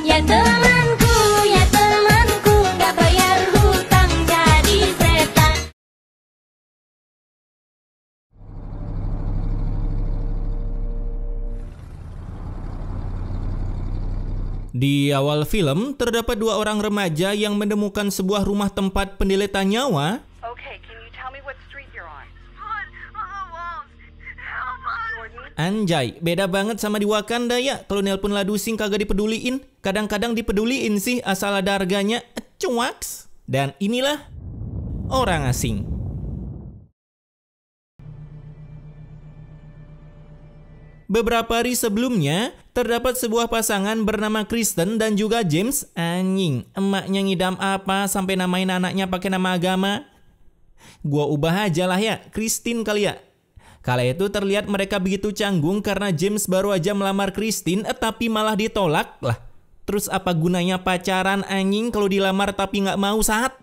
ya temanku, gak bayar hutang jadi setan. Di awal film, terdapat dua orang remaja yang menemukan sebuah rumah tempat pendeleta nyawa. Okay, can you tell me what street you're on? Walls. Help us. Jordan? Anjay, beda banget sama di Wakanda ya. Kalau nelpon ladusing kagak dipeduliin. Kadang-kadang dipeduliin sih asal ada harganya. Cuaks. Dan inilah orang asing. Beberapa hari sebelumnya, terdapat sebuah pasangan bernama Kristen dan juga James. Anjing, emaknya ngidam apa sampai namain anaknya pakai nama agama? Gua ubah aja lah ya, Christine kali ya. Kala itu terlihat mereka begitu canggung karena James baru aja melamar Christine, tapi malah ditolak lah. Terus apa gunanya pacaran anjing kalau dilamar tapi nggak mau saat?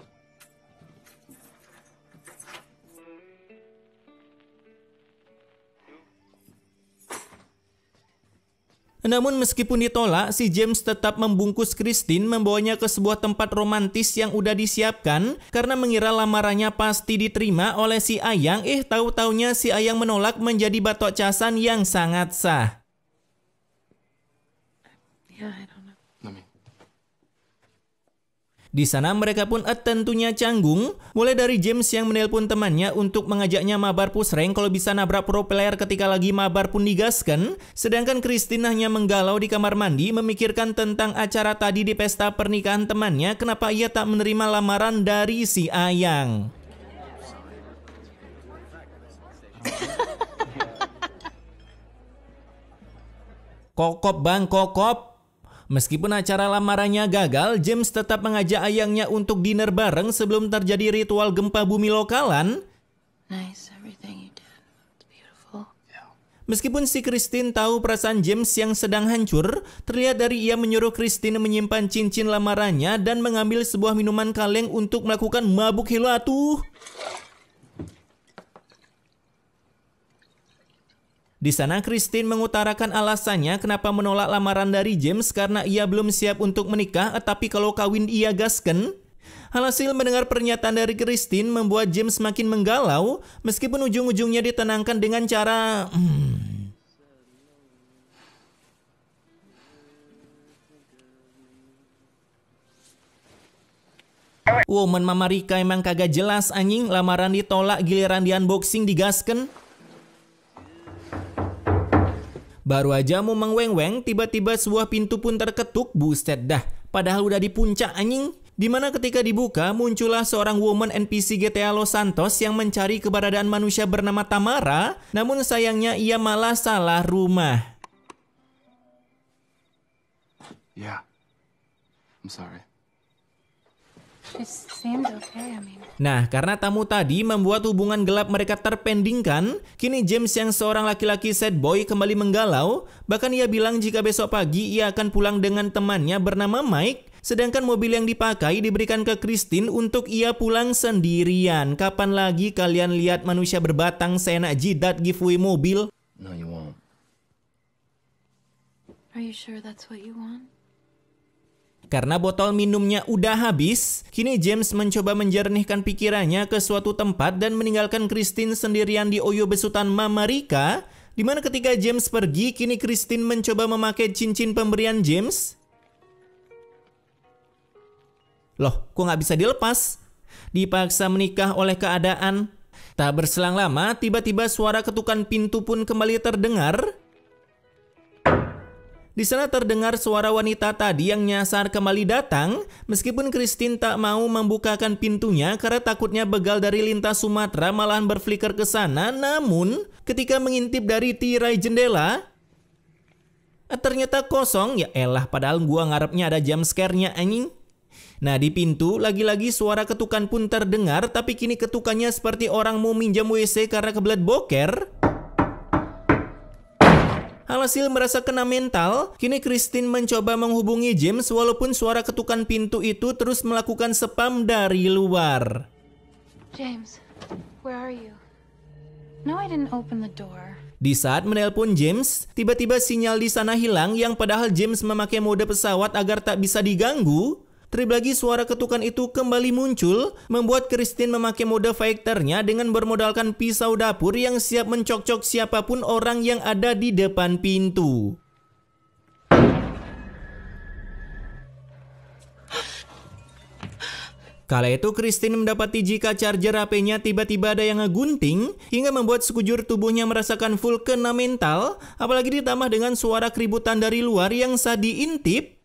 Namun meskipun ditolak, si James tetap membungkus Christine, membawanya ke sebuah tempat romantis yang udah disiapkan karena mengira lamarannya pasti diterima oleh si Ayang. Tahu-taunya si Ayang menolak menjadi batok casan yang sangat sah. Yeah, I don't know. Di sana mereka pun tentunya canggung, mulai dari James yang menelpon temannya untuk mengajaknya mabar pusreng kalau bisa nabrak pro player ketika lagi mabar pun digaskan, sedangkan Christine hanya menggalau di kamar mandi memikirkan tentang acara tadi di pesta pernikahan temannya, kenapa ia tak menerima lamaran dari si Ayang. Kokop bang, kokop. Meskipun acara lamarannya gagal, James tetap mengajak Ayangnya untuk dinner bareng sebelum terjadi ritual gempa bumi lokalan. Nice, everything you did. It's beautiful. Meskipun si Christine tahu perasaan James yang sedang hancur, terlihat dari ia menyuruh Christine menyimpan cincin lamarannya dan mengambil sebuah minuman kaleng untuk melakukan mabuk hilatuh. Di sana Christine mengutarakan alasannya kenapa menolak lamaran dari James karena ia belum siap untuk menikah, tapi kalau kawin ia gasken. Alhasil mendengar pernyataan dari Christine membuat James makin menggalau, meskipun ujung-ujungnya ditenangkan dengan cara Woman Mama Rika emang kagak jelas anjing, lamaran ditolak giliran di unboxing digasken. Baru aja mau mengweng-weng, tiba-tiba sebuah pintu pun terketuk, buset dah. Padahal udah di puncak anjing. Dimana ketika dibuka, muncullah seorang woman NPC GTA Los Santos yang mencari keberadaan manusia bernama Tamara. Namun sayangnya ia malah salah rumah. Yeah. I'm sorry. She seemed okay, I mean. Nah, karena tamu tadi membuat hubungan gelap mereka terpendingkan, kini James yang seorang laki-laki sad boy kembali menggalau. Bahkan ia bilang jika besok pagi ia akan pulang dengan temannya bernama Mike, sedangkan mobil yang dipakai diberikan ke Christine untuk ia pulang sendirian. Kapan lagi kalian lihat manusia berbatang seenak jidat giveaway mobil? No, you won't. Are you sure that's what you want? Karena botol minumnya udah habis, kini James mencoba menjernihkan pikirannya ke suatu tempat dan meninggalkan Christine sendirian di Oyo besutan Mama Rika. Dimana ketika James pergi, kini Christine mencoba memakai cincin pemberian James. Loh, kok nggak bisa dilepas? Dipaksa menikah oleh keadaan. Tak berselang lama, tiba-tiba suara ketukan pintu pun kembali terdengar. Di sana terdengar suara wanita tadi yang nyasar kembali datang, meskipun Christine tak mau membukakan pintunya karena takutnya begal dari lintas Sumatera malahan berflicker ke sana. Namun, ketika mengintip dari tirai jendela, ternyata kosong. Ya elah, padahal gua ngarepnya ada jump scare-nya anjing. Nah, di pintu lagi-lagi suara ketukan pun terdengar, tapi kini ketukannya seperti orang mau minjam WC karena kebelet boker. Alhasil merasa kena mental, kini Christine mencoba menghubungi James walaupun suara ketukan pintu itu terus melakukan spam dari luar. James, where are you? No, I didn't open the door. Di saat menelpon James, tiba-tiba sinyal di sana hilang yang padahal James memakai mode pesawat agar tak bisa diganggu. Terlebih lagi suara ketukan itu kembali muncul, membuat Christine memakai mode fighternya dengan bermodalkan pisau dapur yang siap mencocok siapapun orang yang ada di depan pintu. Kala itu Christine mendapati jika charger HP-nya tiba-tiba ada yang ngegunting hingga membuat sekujur tubuhnya merasakan full kena mental, apalagi ditambah dengan suara keributan dari luar yang saat diintip.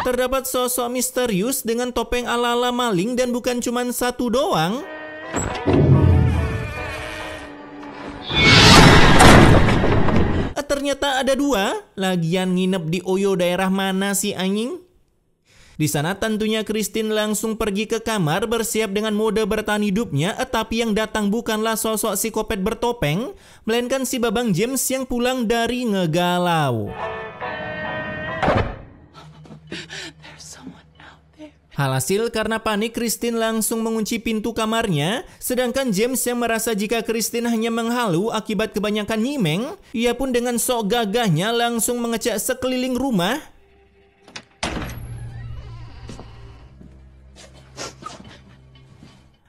Terdapat sosok misterius dengan topeng ala-ala maling dan bukan cuma satu doang. Ternyata ada dua, lagian nginep di Oyo daerah mana sih anjing? Di sana tentunya Christine langsung pergi ke kamar bersiap dengan mode bertahan hidupnya, tapi yang datang bukanlah sosok psikopat bertopeng, melainkan si babang James yang pulang dari ngegalau. Alhasil karena panik Christine langsung mengunci pintu kamarnya, sedangkan James yang merasa jika Christine hanya menghalu akibat kebanyakan nyimeng, ia pun dengan sok gagahnya langsung mengecek sekeliling rumah.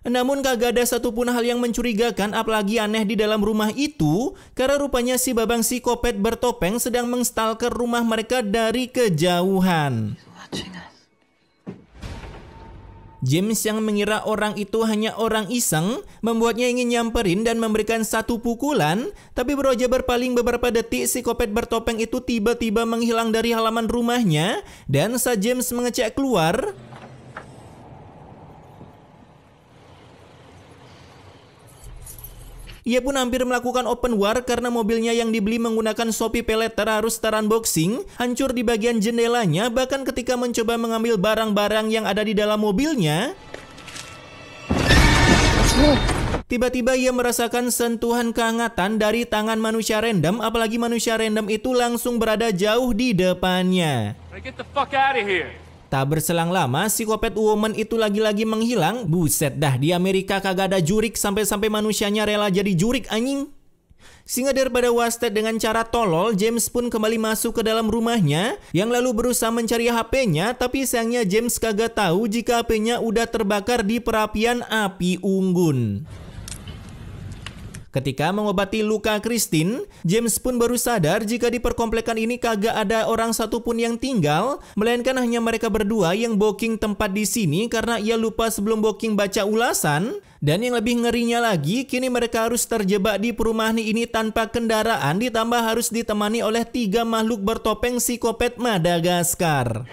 Namun kagak ada satupun hal yang mencurigakan apalagi aneh di dalam rumah itu, karena rupanya si babang psikopat bertopeng sedang mengstalker rumah mereka dari kejauhan. James yang mengira orang itu hanya orang iseng, membuatnya ingin nyamperin dan memberikan satu pukulan, tapi baru aja berpaling beberapa detik psikopat bertopeng itu tiba-tiba menghilang dari halaman rumahnya, dan saat James mengecek keluar, ia pun hampir melakukan open war karena mobilnya yang dibeli menggunakan Shopee Paylater harus terunboxing, hancur di bagian jendelanya, bahkan ketika mencoba mengambil barang-barang yang ada di dalam mobilnya. Tiba-tiba ia merasakan sentuhan kehangatan dari tangan manusia random, apalagi manusia random itu langsung berada jauh di depannya. Get the fuck out of here. Tak berselang lama, psikopat woman itu lagi-lagi menghilang. Buset dah, di Amerika kagak ada jurik sampai-sampai manusianya rela jadi jurik anjing. Sehingga daripada wasted dengan cara tolol, James pun kembali masuk ke dalam rumahnya, yang lalu berusaha mencari HP-nya, tapi sayangnya James kagak tahu jika HP-nya udah terbakar di perapian api unggun. Ketika mengobati luka Christine, James pun baru sadar jika di perkomplekan ini kagak ada orang satupun yang tinggal, melainkan hanya mereka berdua yang booking tempat di sini karena ia lupa sebelum booking baca ulasan. Dan yang lebih ngerinya lagi, kini mereka harus terjebak di perumahan ini tanpa kendaraan, ditambah harus ditemani oleh 3 makhluk bertopeng psikopat Madagaskar.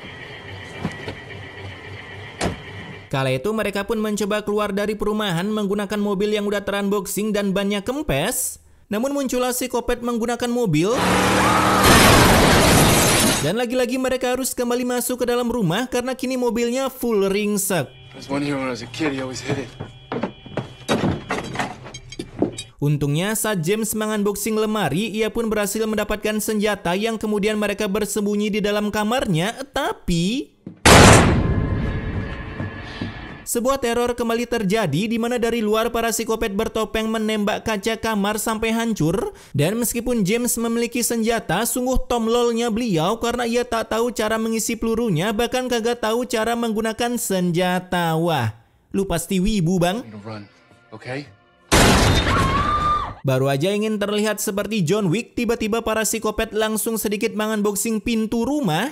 Kala itu mereka pun mencoba keluar dari perumahan menggunakan mobil yang udah terunboxing dan bannya kempes. Namun muncullah psikopat menggunakan mobil. Dan lagi-lagi mereka harus kembali masuk ke dalam rumah karena kini mobilnya full ringsek. Untungnya saat James mengunboxing lemari, ia pun berhasil mendapatkan senjata yang kemudian mereka bersembunyi di dalam kamarnya, tapi sebuah teror kembali terjadi di mana dari luar para psikopat bertopeng menembak kaca kamar sampai hancur. Dan meskipun James memiliki senjata, sungguh tomlolnya beliau karena ia tak tahu cara mengisi pelurunya, bahkan kagak tahu cara menggunakan senjata. Wah, lu pasti wibu bang. Baru aja ingin terlihat seperti John Wick, tiba-tiba para psikopat langsung sedikit mengunboxing pintu rumah.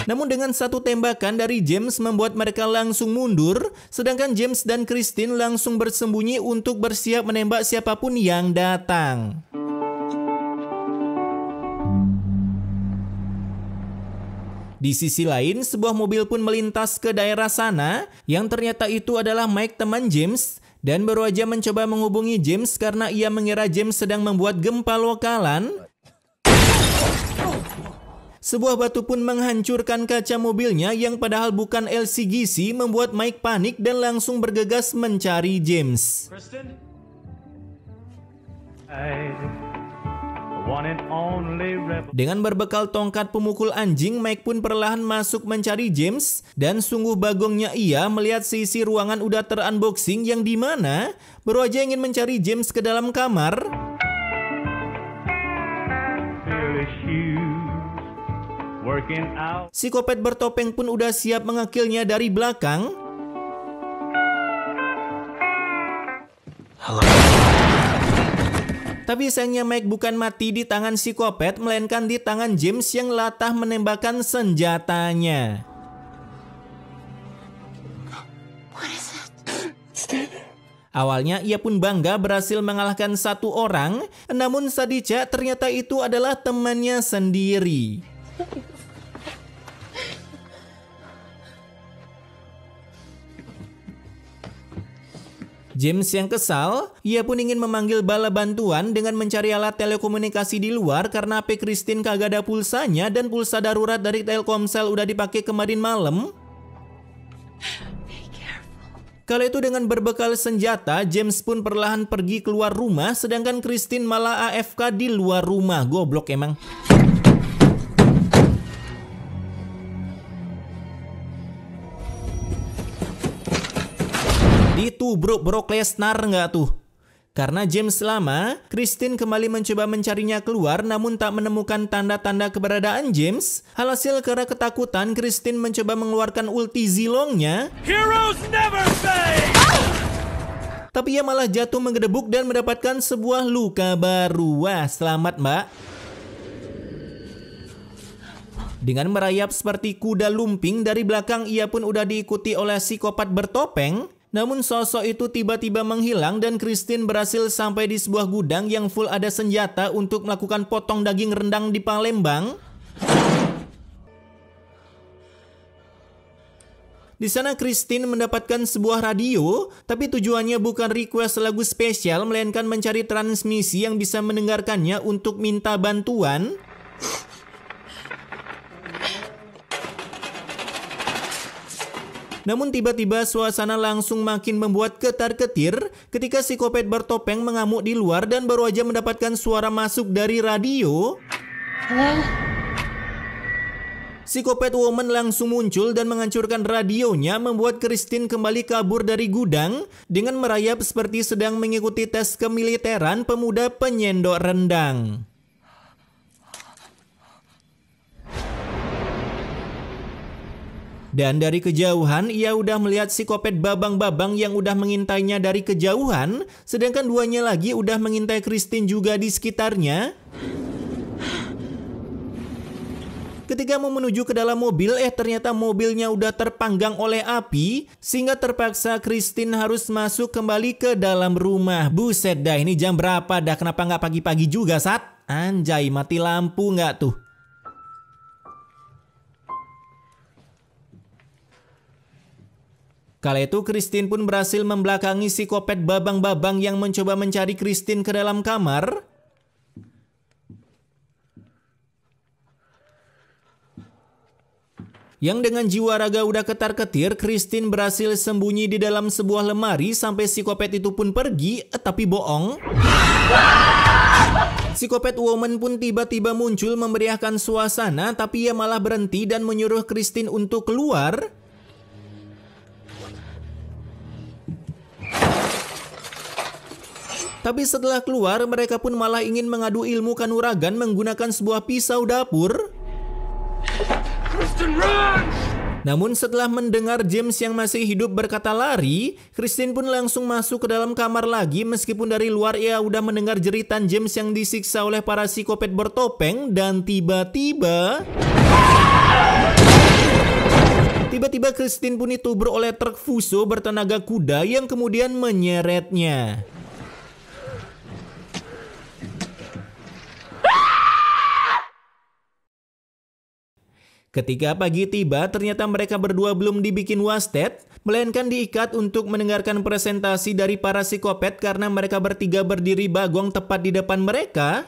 Namun dengan satu tembakan dari James membuat mereka langsung mundur, sedangkan James dan Christine langsung bersembunyi untuk bersiap menembak siapapun yang datang. Di sisi lain, sebuah mobil pun melintas ke daerah sana, yang ternyata itu adalah Mike teman James, dan baru aja mencoba menghubungi James karena ia mengira James sedang membuat gempa lokalan. Sebuah batu pun menghancurkan kaca mobilnya yang padahal bukan LCGC, membuat Mike panik dan langsung bergegas mencari James. Kristen? Dengan berbekal tongkat pemukul anjing, Mike pun perlahan masuk mencari James, dan sungguh bagongnya ia melihat sisi ruangan udah terunboxing yang dimana baru aja ingin mencari James ke dalam kamar. Psikopat bertopeng pun udah siap mengekilnya dari belakang. Tapi sayangnya Mike bukan mati di tangan psikopat, melainkan di tangan James yang latah menembakkan senjatanya. Awalnya ia pun bangga berhasil mengalahkan satu orang, namun Sadisha ternyata itu adalah temannya sendiri. James yang kesal, ia pun ingin memanggil bala bantuan dengan mencari alat telekomunikasi di luar karena HP Christine kagak ada pulsanya dan pulsa darurat dari Telkomsel udah dipakai kemarin malam. Kala itu dengan berbekal senjata, James pun perlahan pergi keluar rumah sedangkan Christine malah AFK di luar rumah. Goblok emang. Ditubruk Brock Lesnar nggak tuh? Karena James lama, Christine kembali mencoba mencarinya keluar namun tak menemukan tanda-tanda keberadaan James. Alhasil karena ketakutan, Christine mencoba mengeluarkan ulti Zilongnya. Heroes never fade! Tapi ia malah jatuh menggedebuk dan mendapatkan sebuah luka baru. Wah, selamat mbak. Dengan merayap seperti kuda lumping, dari belakang ia pun udah diikuti oleh psikopat bertopeng. Namun sosok itu tiba-tiba menghilang dan Christine berhasil sampai di sebuah gudang yang full ada senjata untuk melakukan potong daging rendang di Palembang. Di sana Christine mendapatkan sebuah radio, tapi tujuannya bukan request lagu spesial melainkan mencari transmisi yang bisa mendengarkannya untuk minta bantuan. Namun tiba-tiba suasana langsung makin membuat ketar-ketir ketika psikopat bertopeng mengamuk di luar dan baru aja mendapatkan suara masuk dari radio. Psikopat woman langsung muncul dan menghancurkan radionya, membuat Christine kembali kabur dari gudang dengan merayap seperti sedang mengikuti tes kemiliteran pemuda penyendok rendang. Dan dari kejauhan ia udah melihat psikopat babang-babang yang udah mengintainya dari kejauhan, sedangkan duanya lagi udah mengintai Christine juga di sekitarnya. Ketika mau menuju ke dalam mobil, ternyata mobilnya udah terpanggang oleh api, sehingga terpaksa Christine harus masuk kembali ke dalam rumah. Buset dah, ini jam berapa dah? Kenapa nggak pagi-pagi juga, Sat? Anjay, mati lampu nggak tuh? Kala itu Christine pun berhasil membelakangi psikopat babang-babang yang mencoba mencari Christine ke dalam kamar. Yang dengan jiwa raga udah ketar-ketir, Christine berhasil sembunyi di dalam sebuah lemari sampai psikopat itu pun pergi, tapi bohong. Psikopat woman pun tiba-tiba muncul memeriahkan suasana, tapi ia malah berhenti dan menyuruh Christine untuk keluar. Tapi setelah keluar, mereka pun malah ingin mengadu ilmu kanuragan menggunakan sebuah pisau dapur. Namun setelah mendengar James yang masih hidup berkata lari, Christine pun langsung masuk ke dalam kamar lagi meskipun dari luar ia udah mendengar jeritan James yang disiksa oleh para psikopat bertopeng. Dan tiba-tiba Christine pun ditubruk oleh truk Fuso bertenaga kuda yang kemudian menyeretnya. Ketika pagi tiba, ternyata mereka berdua belum dibikin wasted, melainkan diikat untuk mendengarkan presentasi dari para psikopat karena mereka bertiga berdiri bagong tepat di depan mereka.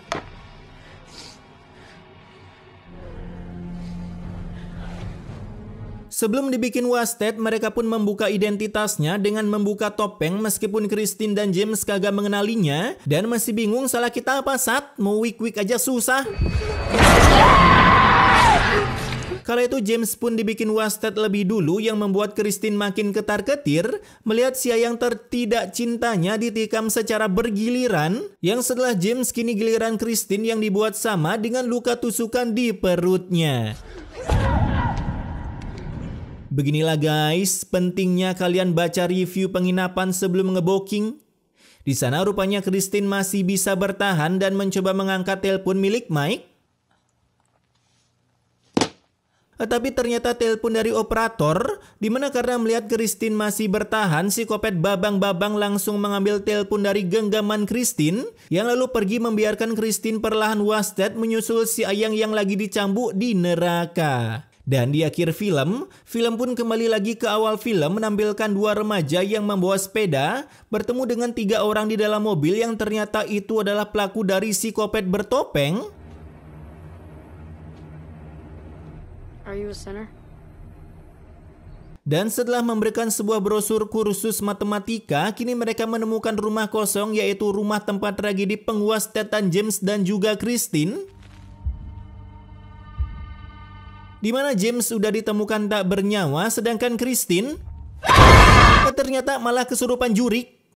Sebelum dibikin wasted, mereka pun membuka identitasnya dengan membuka topeng meskipun Christine dan James kagak mengenalinya. Dan masih bingung salah kita apa Sat? Mau wik-wik aja susah. Kala itu James pun dibikin wasted lebih dulu yang membuat Christine makin ketar-ketir melihat si Ayang tertidak cintanya ditikam secara bergiliran. Yang setelah James kini giliran Christine yang dibuat sama dengan luka tusukan di perutnya. Beginilah guys, pentingnya kalian baca review penginapan sebelum ngebooking. Di sana rupanya Christine masih bisa bertahan dan mencoba mengangkat telepon milik Mike. Tapi ternyata telepon dari operator, dimana karena melihat Christine masih bertahan, si Kopet babang-babang langsung mengambil telepon dari genggaman Christine, yang lalu pergi membiarkan Christine perlahan wasted menyusul si Ayang yang lagi dicambuk di neraka. Dan di akhir film pun kembali lagi ke awal film menampilkan dua remaja yang membawa sepeda bertemu dengan 3 orang di dalam mobil yang ternyata itu adalah pelaku dari si Kopet bertopeng. Are you a sinner? Dan setelah memberikan sebuah brosur kursus matematika, kini mereka menemukan rumah kosong yaitu rumah tempat tragedi pengwastetan James dan juga Christine. Di mana James sudah ditemukan tak bernyawa sedangkan Christine ternyata malah kesurupan jurik.